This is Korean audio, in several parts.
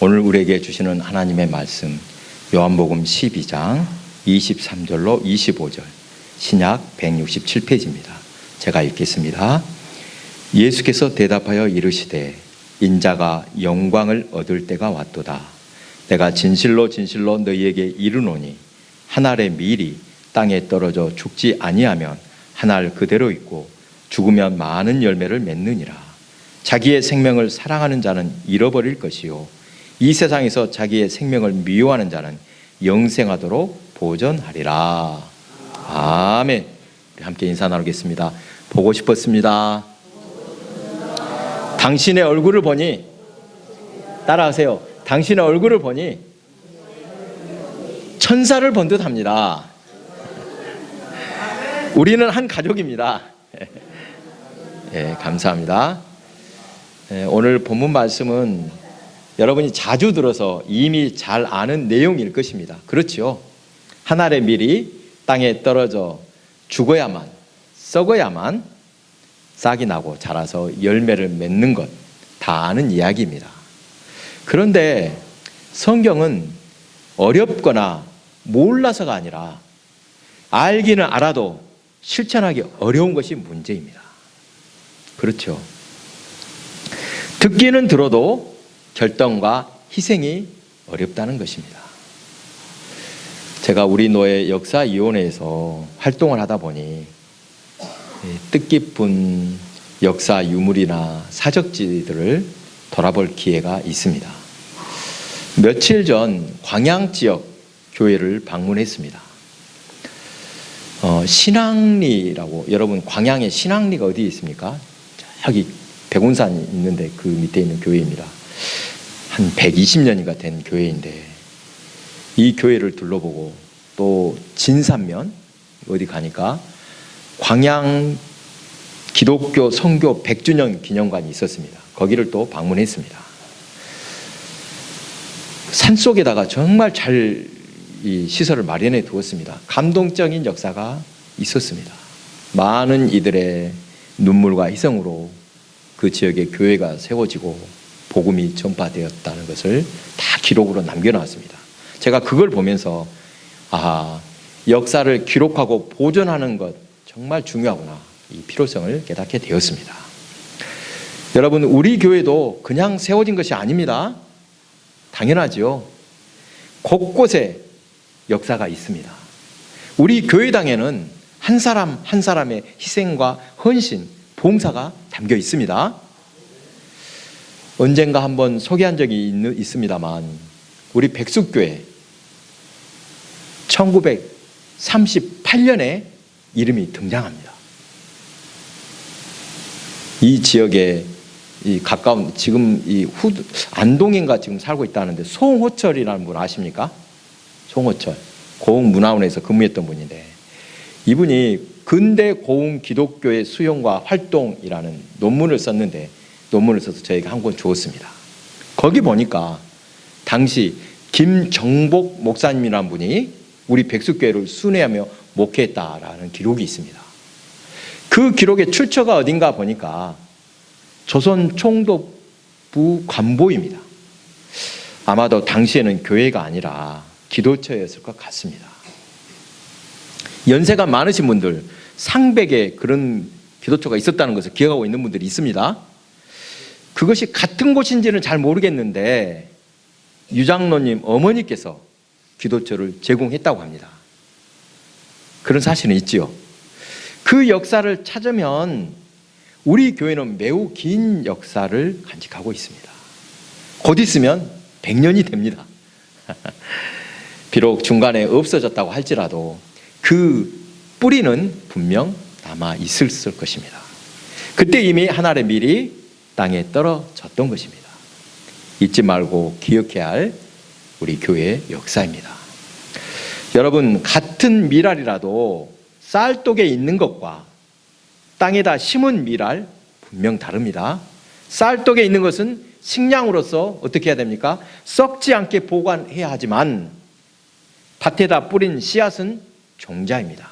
오늘 우리에게 주시는 하나님의 말씀 요한복음 12장 23절로 25절 신약 167페이지입니다. 제가 읽겠습니다. 예수께서 대답하여 이르시되 인자가 영광을 얻을 때가 왔도다. 내가 진실로 진실로 너희에게 이르노니 한 알의 밀이 땅에 떨어져 죽지 아니하면 한 알 그대로 있고 죽으면 많은 열매를 맺느니라. 자기의 생명을 사랑하는 자는 잃어버릴 것이요 이 세상에서 자기의 생명을 미워하는 자는 영생하도록 보존하리라. 아멘. 우리 함께 인사 나누겠습니다. 보고 싶었습니다. 당신의 얼굴을 보니, 따라하세요. 당신의 얼굴을 보니 천사를 본 듯합니다. 우리는 한 가족입니다. 예, 감사합니다. 오늘 본문 말씀은 여러분이 자주 들어서 이미 잘 아는 내용일 것입니다. 그렇죠? 한 알의 밀이 땅에 떨어져 죽어야만, 썩어야만 싹이 나고 자라서 열매를 맺는 것 다 아는 이야기입니다. 그런데 성경은 어렵거나 몰라서가 아니라 알기는 알아도 실천하기 어려운 것이 문제입니다. 그렇죠? 듣기는 들어도 결단과 희생이 어렵다는 것입니다. 제가 우리 노예 역사위원회에서 활동을 하다 보니 뜻깊은 역사 유물이나 사적지들을 돌아볼 기회가 있습니다. 며칠 전 광양 지역 교회를 방문했습니다. 신앙리라고, 여러분 광양에 신앙리가 어디 있습니까? 저기 백운산 있는데 그 밑에 있는 교회입니다. 한 120년이가 된 교회인데 이 교회를 둘러보고 또 진산면 어디 가니까 광양 기독교 선교 100주년 기념관이 있었습니다. 거기를 또 방문했습니다. 산속에다가 정말 잘 이 시설을 마련해 두었습니다. 감동적인 역사가 있었습니다. 많은 이들의 눈물과 희생으로 그 지역에 교회가 세워지고 복음이 전파되었다는 것을 다 기록으로 남겨놨습니다. 제가 그걸 보면서 역사를 기록하고 보존하는 것 정말 중요하구나, 이 필요성을 깨닫게 되었습니다. 여러분, 우리 교회도 그냥 세워진 것이 아닙니다. 당연하죠. 곳곳에 역사가 있습니다. 우리 교회당에는 한 사람 한 사람의 희생과 헌신, 봉사가 담겨 있습니다. 언젠가 한번 소개한 적이 있습니다만 우리 백숙교회 1938년에 이름이 등장합니다. 이 지역에 이 가까운 지금 이 안동인가 지금 살고 있다는데 송호철이라는 분 아십니까? 송호철 고흥문화원에서 근무했던 분인데 이분이 근대 고흥 기독교의 수용과 활동이라는 논문을 썼는데 논문을 써서 저에게 한 권 주었습니다. 거기 보니까 당시 김정복 목사님이라는 분이 우리 백숙교회를 순회하며 목회했다라는 기록이 있습니다. 그 기록의 출처가 어딘가 보니까 조선 총독부 관보입니다. 아마도 당시에는 교회가 아니라 기도처였을 것 같습니다. 연세가 많으신 분들, 상백에 그런 기도처가 있었다는 것을 기억하고 있는 분들이 있습니다. 그것이 같은 곳인지는 잘 모르겠는데 유장로님 어머니께서 기도처를 제공했다고 합니다. 그런 사실은 있지요. 그 역사를 찾으면 우리 교회는 매우 긴 역사를 간직하고 있습니다. 곧 있으면 100년이 됩니다. 비록 중간에 없어졌다고 할지라도 그 뿌리는 분명 남아 있을 것입니다. 그때 이미 한 알의 밀이 땅에 떨어졌던 것입니다. 잊지 말고 기억해야 할 우리 교회의 역사입니다. 여러분, 같은 밀알이라도 쌀독에 있는 것과 땅에다 심은 밀알 분명 다릅니다. 쌀독에 있는 것은 식량으로서 어떻게 해야 됩니까? 썩지 않게 보관해야 하지만 밭에다 뿌린 씨앗은 종자입니다.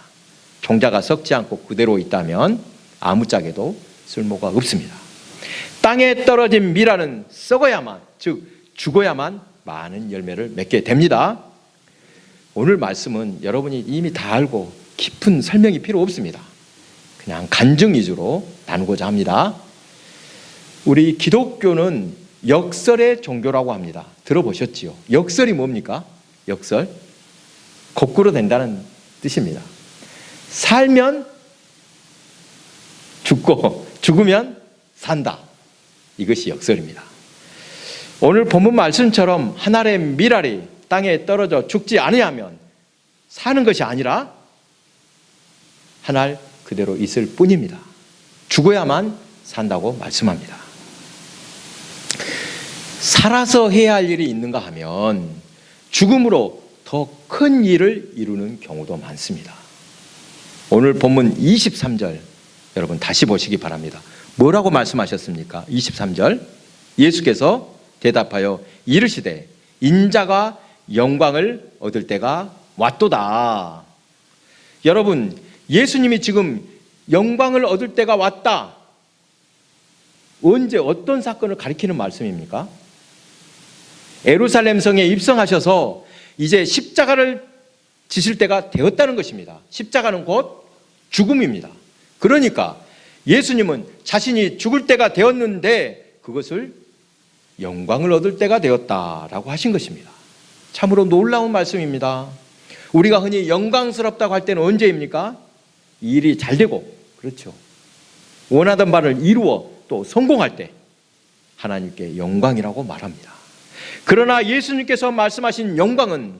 종자가 썩지 않고 그대로 있다면 아무짝에도 쓸모가 없습니다. 땅에 떨어진 밀알은 썩어야만, 즉 죽어야만 많은 열매를 맺게 됩니다. 오늘 말씀은 여러분이 이미 다 알고 깊은 설명이 필요 없습니다. 그냥 간증 위주로 나누고자 합니다. 우리 기독교는 역설의 종교라고 합니다. 들어보셨지요? 역설이 뭡니까? 역설? 거꾸로 된다는 뜻입니다. 살면 죽고 죽으면 산다. 이것이 역설입니다. 오늘 본문 말씀처럼 한 알의 밀알이 땅에 떨어져 죽지 아니하면 사는 것이 아니라 한 알 그대로 있을 뿐입니다. 죽어야만 산다고 말씀합니다. 살아서 해야 할 일이 있는가 하면 죽음으로 더 큰 일을 이루는 경우도 많습니다. 오늘 본문 23절 여러분 다시 보시기 바랍니다. 뭐라고 말씀하셨습니까? 23절 예수께서 대답하여 이르시되 인자가 영광을 얻을 때가 왔도다. 여러분, 예수님이 지금 영광을 얻을 때가 왔다. 언제 어떤 사건을 가리키는 말씀입니까? 예루살렘 성에 입성하셔서 이제 십자가를 지실 때가 되었다는 것입니다. 십자가는 곧 죽음입니다. 그러니까 예수님은 자신이 죽을 때가 되었는데 그것을 영광을 얻을 때가 되었다라고 하신 것입니다. 참으로 놀라운 말씀입니다. 우리가 흔히 영광스럽다고 할 때는 언제입니까? 일이 잘 되고, 그렇죠. 원하던 바를 이루어 또 성공할 때 하나님께 영광이라고 말합니다. 그러나 예수님께서 말씀하신 영광은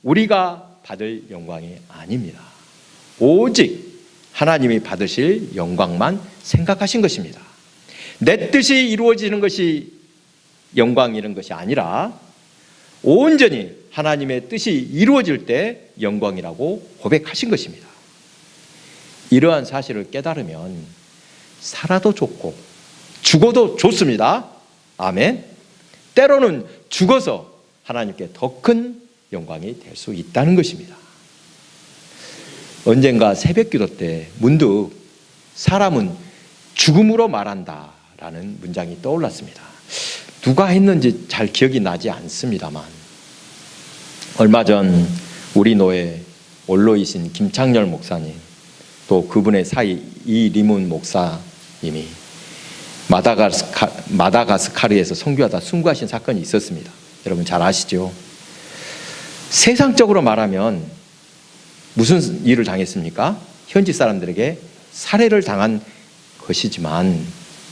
우리가 받을 영광이 아닙니다. 오직 하나님이 받으실 영광만 생각하신 것입니다. 내 뜻이 이루어지는 것이 영광이라는 것이 아니라 온전히 하나님의 뜻이 이루어질 때 영광이라고 고백하신 것입니다. 이러한 사실을 깨달으면 살아도 좋고 죽어도 좋습니다. 아멘. 때로는 죽어서 하나님께 더 큰 영광이 될 수 있다는 것입니다. 언젠가 새벽기도 때 문득 사람은 죽음으로 말한다라는 문장이 떠올랐습니다. 누가 했는지 잘 기억이 나지 않습니다만 얼마 전 우리 노회 원로이신 김창렬 목사님 또 그분의 사이 이리문 목사님이 마다가스카르에서 선교하다 순교하신 사건이 있었습니다. 여러분 잘 아시죠? 세상적으로 말하면 무슨 일을 당했습니까? 현지 사람들에게 살해를 당한 것이지만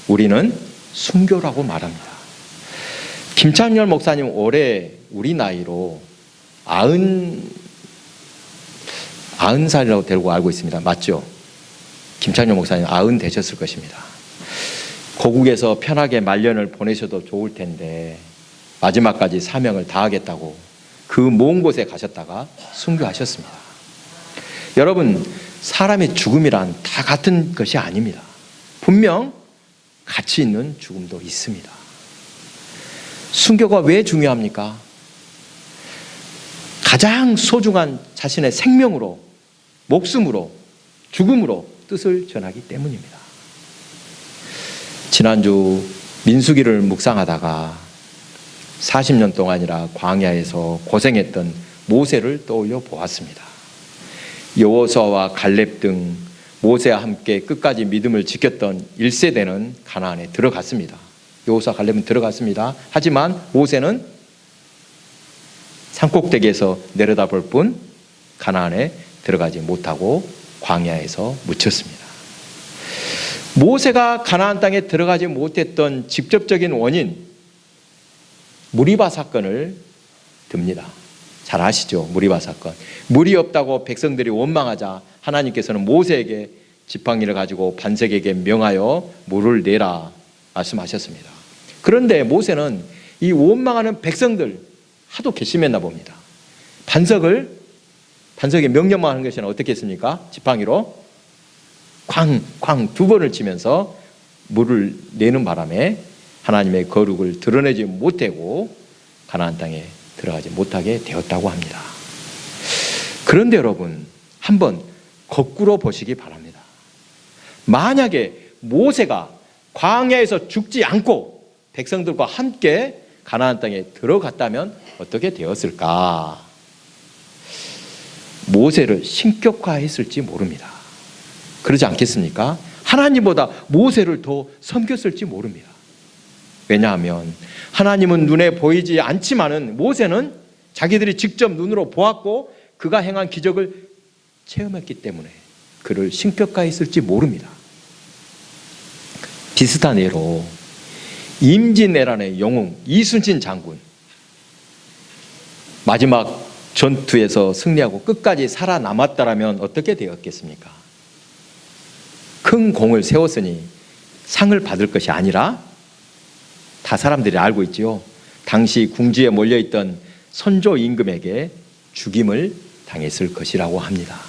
우리는 순교라고 말합니다. 김창렬 목사님 올해 우리 나이로 90살이라고 데리고 알고 있습니다. 맞죠? 김창렬 목사님 90 되셨을 것입니다. 고국에서 편하게 말년을 보내셔도 좋을 텐데 마지막까지 사명을 다하겠다고 그 먼 곳에 가셨다가 순교하셨습니다. 여러분, 사람의 죽음이란 다 같은 것이 아닙니다. 분명 가치 있는 죽음도 있습니다. 순교가 왜 중요합니까? 가장 소중한 자신의 생명으로, 목숨으로, 죽음으로 뜻을 전하기 때문입니다. 지난주 민수기를 묵상하다가 40년 동안이라 광야에서 고생했던 모세를 떠올려 보았습니다. 여호수아와 갈렙 등 모세와 함께 끝까지 믿음을 지켰던 1세대는 가나안에 들어갔습니다. 여호수아 갈렙은 들어갔습니다. 하지만 모세는 산꼭대기에서 내려다볼 뿐 가나안에 들어가지 못하고 광야에서 묻혔습니다. 모세가 가나안 땅에 들어가지 못했던 직접적인 원인, 무리바 사건을 듭니다. 잘 아시죠? 무리바 사건. 물이 없다고 백성들이 원망하자 하나님께서는 모세에게 지팡이를 가지고 반석에게 명하여 물을 내라 말씀하셨습니다. 그런데 모세는 이 원망하는 백성들 하도 괘씸했나 봅니다. 반석에 명령만 하는 것이 어떻게 했습니까? 지팡이로 쾅쾅 2번을 치면서 물을 내는 바람에 하나님의 거룩을 드러내지 못하고 가나안 땅에 들어가지 못하게 되었다고 합니다. 그런데 여러분, 한번 거꾸로 보시기 바랍니다. 만약에 모세가 광야에서 죽지 않고 백성들과 함께 가나안 땅에 들어갔다면 어떻게 되었을까? 모세를 신격화했을지 모릅니다. 그러지 않겠습니까? 하나님보다 모세를 더 섬겼을지 모릅니다. 왜냐하면 하나님은 눈에 보이지 않지만은 모세는 자기들이 직접 눈으로 보았고 그가 행한 기적을 체험했기 때문에 그를 신격화했을지 모릅니다. 비슷한 예로 임진왜란의 영웅 이순신 장군, 마지막 전투에서 승리하고 끝까지 살아남았다라면 어떻게 되었겠습니까? 큰 공을 세웠으니 상을 받을 것이 아니라, 다 사람들이 알고 있지요, 당시 궁지에 몰려있던 선조 임금에게 죽임을 당했을 것이라고 합니다.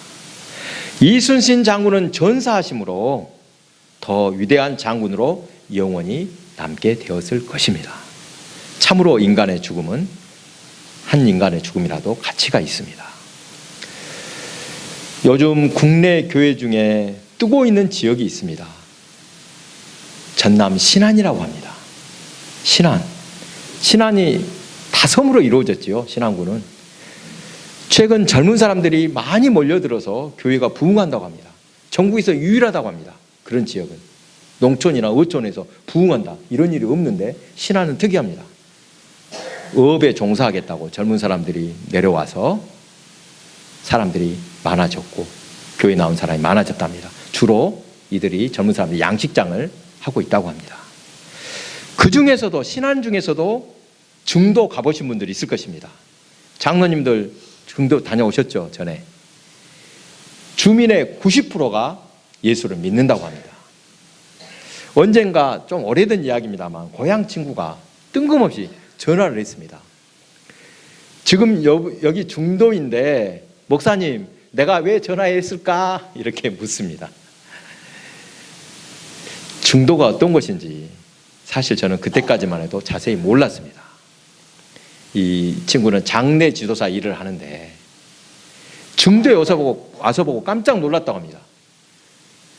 이순신 장군은 전사하심으로 더 위대한 장군으로 영원히 남게 되었을 것입니다. 참으로 인간의 죽음은 한 인간의 죽음이라도 가치가 있습니다. 요즘 국내 교회 중에 뜨고 있는 지역이 있습니다. 전남 신안이라고 합니다. 신안이 다 섬으로 이루어졌지요. 신안군은 최근 젊은 사람들이 많이 몰려들어서 교회가 부흥한다고 합니다. 전국에서 유일하다고 합니다. 그런 지역은 농촌이나 어촌에서 부흥한다 이런 일이 없는데 신안은 특이합니다. 어업에 종사하겠다고 젊은 사람들이 내려와서 사람들이 많아졌고 교회 나온 사람이 많아졌답니다. 주로 이들이 젊은 사람들이 양식장을 하고 있다고 합니다. 그 중에서도 신안 중에서도 중도 가보신 분들이 있을 것입니다. 장로님들 중도 다녀오셨죠? 전에. 주민의 90%가 예수를 믿는다고 합니다. 언젠가 좀 오래된 이야기입니다만 고향 친구가 뜬금없이 전화를 했습니다. 지금 여기 중도인데 목사님 내가 왜 전화했을까? 이렇게 묻습니다. 중도가 어떤 것인지 사실 저는 그때까지만 해도 자세히 몰랐습니다. 이 친구는 장례 지도사 일을 하는데 중도에 와서 보고 깜짝 놀랐다고 합니다.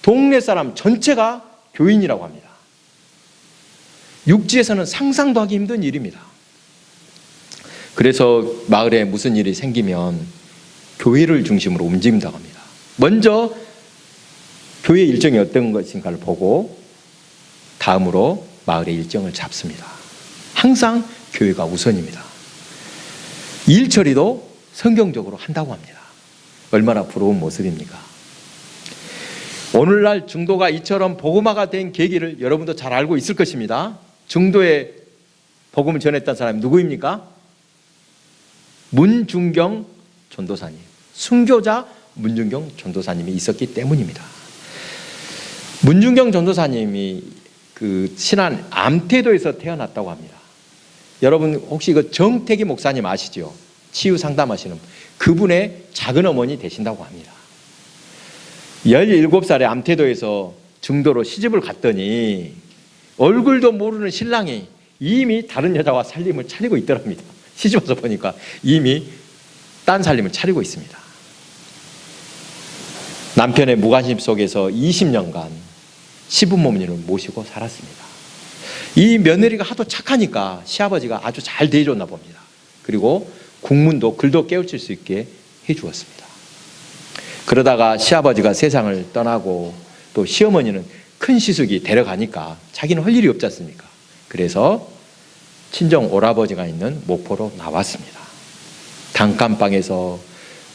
동네 사람 전체가 교인이라고 합니다. 육지에서는 상상도 하기 힘든 일입니다. 그래서 마을에 무슨 일이 생기면 교회를 중심으로 움직인다고 합니다. 먼저 교회 일정이 어떤 것인가를 보고 다음으로 마을의 일정을 잡습니다. 항상 교회가 우선입니다. 일 처리도 성경적으로 한다고 합니다. 얼마나 부러운 모습입니까? 오늘날 중도가 이처럼 복음화가 된 계기를 여러분도 잘 알고 있을 것입니다. 중도에 복음을 전했던 사람이 누구입니까? 문중경 전도사님, 순교자 문중경 전도사님이 있었기 때문입니다. 문중경 전도사님이 그 신안 암태도에서 태어났다고 합니다. 여러분 혹시 그 정태기 목사님 아시죠? 치유 상담하시는 그분의 작은 어머니 되신다고 합니다. 17살에 암태도에서 중도로 시집을 갔더니 얼굴도 모르는 신랑이 이미 다른 여자와 살림을 차리고 있더랍니다. 시집 와서 보니까 이미 딴 살림을 차리고 있습니다. 남편의 무관심 속에서 20년간 시부모님을 모시고 살았습니다. 이 며느리가 하도 착하니까 시아버지가 아주 잘 대해줬나 봅니다. 그리고 국문도 글도 깨우칠 수 있게 해주었습니다. 그러다가 시아버지가 세상을 떠나고 또 시어머니는 큰 시숙이 데려가니까 자기는 할 일이 없지 않습니까? 그래서 친정 오라버지가 있는 목포로 나왔습니다. 단칸방에서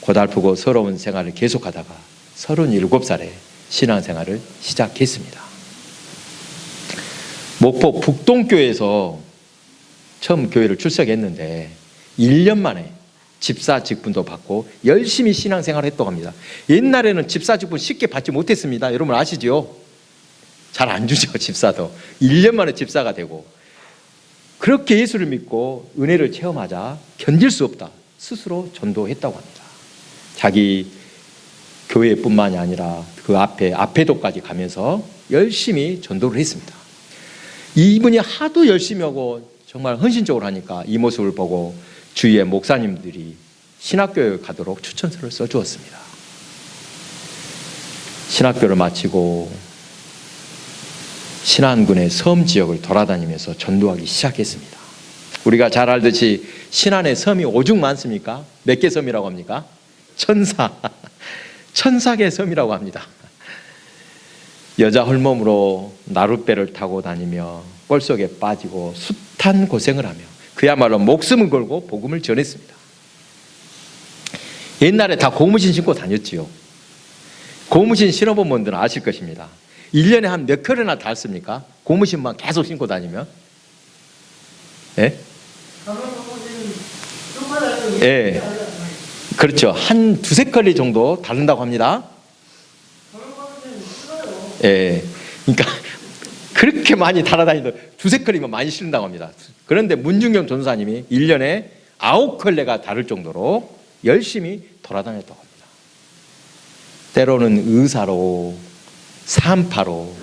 고달프고 서러운 생활을 계속하다가 37살에 신앙생활을 시작했습니다. 목포 북동교회에서 처음 교회를 출석했는데 1년 만에 집사 직분도 받고 열심히 신앙생활을 했다고 합니다. 옛날에는 집사 직분 쉽게 받지 못했습니다. 여러분 아시죠? 잘 안 주죠, 집사도. 1년 만에 집사가 되고 그렇게 예수를 믿고 은혜를 체험하자 견딜 수 없다 스스로 전도했다고 합니다. 자기 교회뿐만이 아니라 그 앞에도까지 가면서 열심히 전도를 했습니다. 이분이 하도 열심히 하고 정말 헌신적으로 하니까 이 모습을 보고 주위의 목사님들이 신학교에 가도록 추천서를 써주었습니다. 신학교를 마치고 신안군의 섬 지역을 돌아다니면서 전도하기 시작했습니다. 우리가 잘 알듯이 신안에 섬이 오죽 많습니까? 몇 개 섬이라고 합니까? 천사계 섬이라고 합니다. 여자 홀몸으로 나룻배를 타고 다니며 뻘속에 빠지고 숱한 고생을 하며 그야말로 목숨을 걸고 복음을 전했습니다. 옛날에 다 고무신 신고 다녔지요. 고무신 신어본 분들은 아실 것입니다. 1년에 한 몇 켤레나 닳습니까? 고무신만 계속 신고 다니면? 예? 예. 그렇죠. 한 두세 컬리 정도 다른다고 합니다. 예. 그러니까 그렇게 많이 달아다니도 두세 컬리면 많이 신는다고 합니다. 그런데 문중경 전도사님이 1년에 9컬레가 다를 정도로 열심히 돌아다녔다고 합니다. 때로는 의사로, 산파로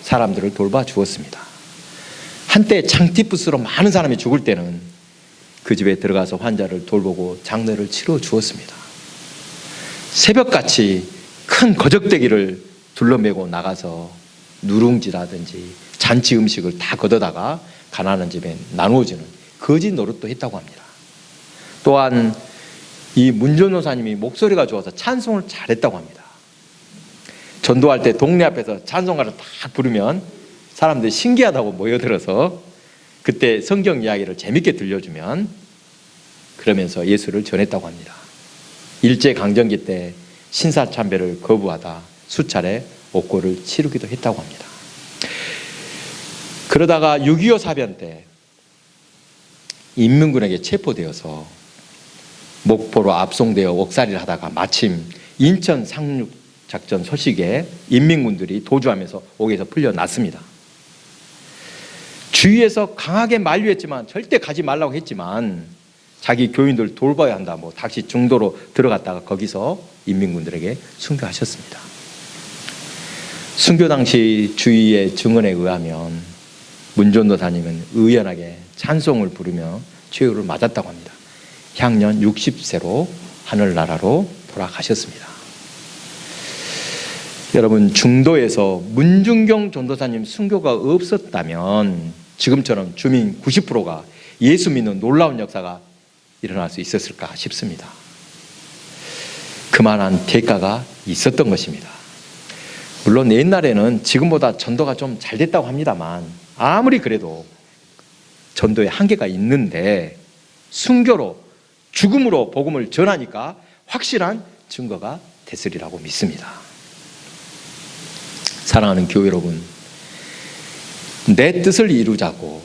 사람들을 돌봐주었습니다. 한때 장티푸스로 많은 사람이 죽을 때는 그 집에 들어가서 환자를 돌보고 장례를 치러 주었습니다. 새벽같이 큰 거적대기를 둘러매고 나가서 누룽지라든지 잔치 음식을 다 걷어다가 가난한 집에 나누어주는 거지 노릇도 했다고 합니다. 또한 이 문전도사님이 목소리가 좋아서 찬송을 잘했다고 합니다. 전도할 때 동네 앞에서 찬송가를 딱 부르면 사람들이 신기하다고 모여들어서 그때 성경 이야기를 재밌게 들려주면 그러면서 예수를 전했다고 합니다. 일제강점기 때 신사참배를 거부하다 수차례 옥고를 치르기도 했다고 합니다. 그러다가 6.25 사변 때 인민군에게 체포되어서 목포로 압송되어 옥살이를 하다가 마침 인천 상륙작전 소식에 인민군들이 도주하면서 옥에서 풀려났습니다. 주위에서 강하게 만류했지만 절대 가지 말라고 했지만 자기 교인들 돌봐야 한다. 다시 중도로 들어갔다가 거기서 인민군들에게 순교하셨습니다. 순교 당시 주위의 증언에 의하면 문전도사님은 의연하게 찬송을 부르며 최후를 맞았다고 합니다. 향년 60세로 하늘나라로 돌아가셨습니다. 여러분, 중도에서 문중경 전도사님 순교가 없었다면 지금처럼 주민 90%가 예수 믿는 놀라운 역사가 일어날 수 있었을까 싶습니다. 그만한 대가가 있었던 것입니다. 물론 옛날에는 지금보다 전도가 좀 잘 됐다고 합니다만 아무리 그래도 전도에 한계가 있는데 순교로 죽음으로 복음을 전하니까 확실한 증거가 됐으리라고 믿습니다. 사랑하는 교회 여러분, 내 뜻을 이루자고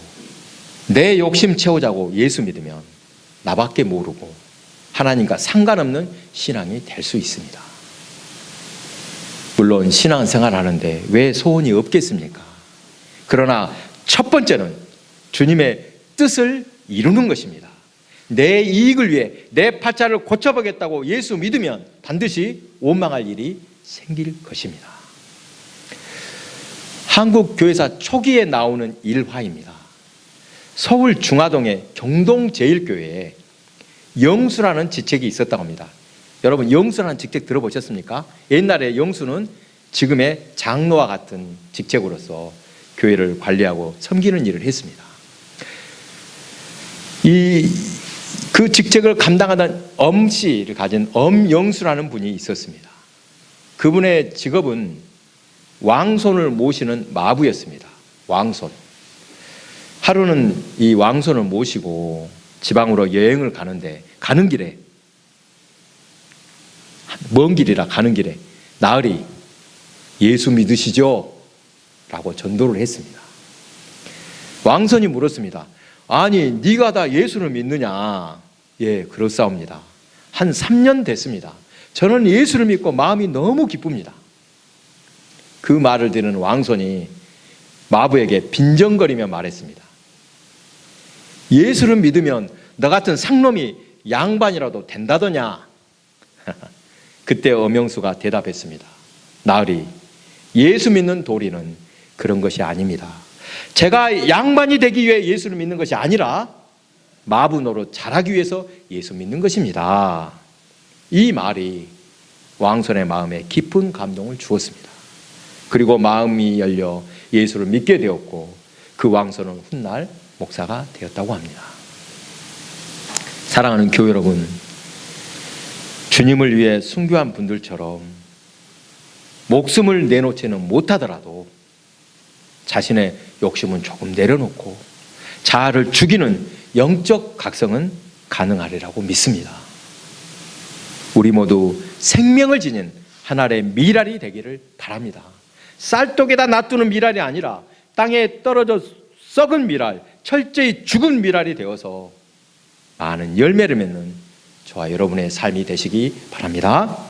내 욕심 채우자고 예수 믿으면 나밖에 모르고 하나님과 상관없는 신앙이 될 수 있습니다. 물론 신앙생활 하는데 왜 소원이 없겠습니까? 그러나 첫 번째는 주님의 뜻을 이루는 것입니다. 내 이익을 위해 내 팔자를 고쳐보겠다고 예수 믿으면 반드시 원망할 일이 생길 것입니다. 한국 교회사 초기에 나오는 일화입니다. 서울 중화동의 경동제일교회에 영수라는 직책이 있었다고 합니다. 여러분, 영수라는 직책 들어보셨습니까? 옛날에 영수는 지금의 장로와 같은 직책으로서 교회를 관리하고 섬기는 일을 했습니다. 그 직책을 감당하던 엄씨를 가진 엄영수라는 분이 있었습니다. 그분의 직업은 왕손을 모시는 마부였습니다. 왕손. 하루는 이 왕손을 모시고 지방으로 여행을 가는데 가는 길에 먼 길이라 가는 길에 나으리 예수 믿으시죠? 라고 전도를 했습니다. 왕손이 물었습니다. 아니, 네가 다 예수를 믿느냐? 예, 그렇사옵니다. 한 3년 됐습니다. 저는 예수를 믿고 마음이 너무 기쁩니다. 그 말을 들은 왕손이 마부에게 빈정거리며 말했습니다. 예수를 믿으면 너 같은 상놈이 양반이라도 된다더냐? 그때 엄영수가 대답했습니다. 나으리, 예수 믿는 도리는 그런 것이 아닙니다. 제가 양반이 되기 위해 예수를 믿는 것이 아니라 마부 노릇 잘하기 위해서 예수 믿는 것입니다. 이 말이 왕손의 마음에 깊은 감동을 주었습니다. 그리고 마음이 열려 예수를 믿게 되었고 그 왕손은 훗날 목사가 되었다고 합니다. 사랑하는 교회 여러분, 주님을 위해 순교한 분들처럼 목숨을 내놓지는 못하더라도 자신의 욕심은 조금 내려놓고 자아를 죽이는 영적 각성은 가능하리라고 믿습니다. 우리 모두 생명을 지닌 한 알의 밀알이 되기를 바랍니다. 쌀독에다 놔두는 밀알이 아니라 땅에 떨어져 썩은 밀알, 철저히 죽은 밀알이 되어서 많은 열매를 맺는 저와 여러분의 삶이 되시기 바랍니다.